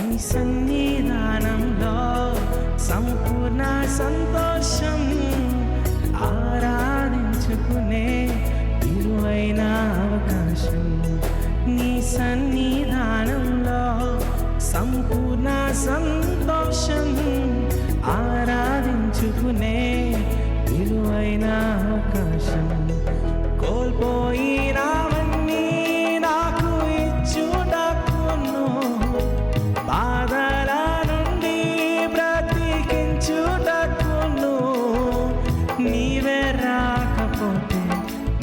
నీ సన్నిధానంలో సంపూర్ణ సంతోషం, ఆరాధించుకునే విలువైన అవకాశం. నీ సన్నిధానంలో సంపూర్ణ సంతోషం, ఆరాధించుకునే విలువైన అవకాశం. కోల్పోయినవన్నీ నాకు ఇచ్చుటకును, బాధల నుండి బ్రతికించుటకును. నీవే రాకపోతే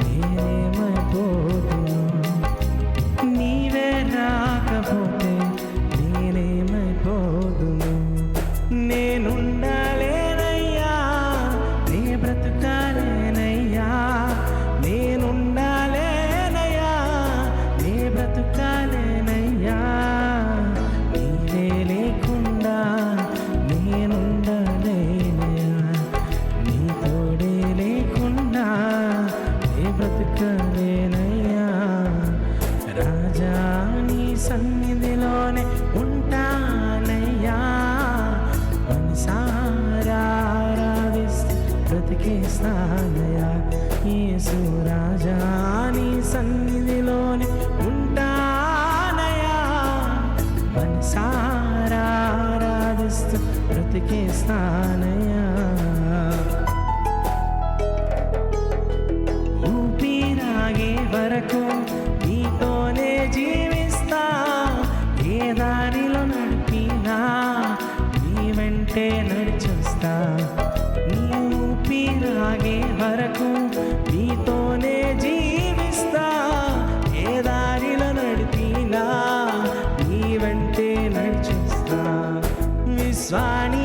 నేనేమైపోతును, నీవే రాకపోతే నేనేమైపోతును. నేనుండాలేనయ్యా, నే బ్రతుకాలేనయ్యా, నేనుండాలేనయ్యా, నే బ్రతుకాలేనయ్యా. నీవే లేకుండా నేనుండలేనయ్యా, నీ తోడే లేకుండా నే బ్రతుకలేనయ్యా. రాజా నీ సన్నిధిలోనే ఉంటానయ్యా, మనసారా ఆరాధిస్తూ బ్రతికేస్తానయ్యా. యేసు రాజా నీ సన్నిధిలోనే ఉంటానయ్యా, మనసారా ఆరాధిస్తూ బ్రతికేస్తానయ్యా. ఊపిరాగే వరకు నీతోనే జీవిస్తా, ఏ దారిలో నడిపినా నీ వెంటే నడిచొస్తా. నీ ఊపిరాగే వరకు నీతోనే జీవిస్తా, ఏ దారిలో నడిపినా నీ వెంటే నడిచొస్తా. విశ్వాని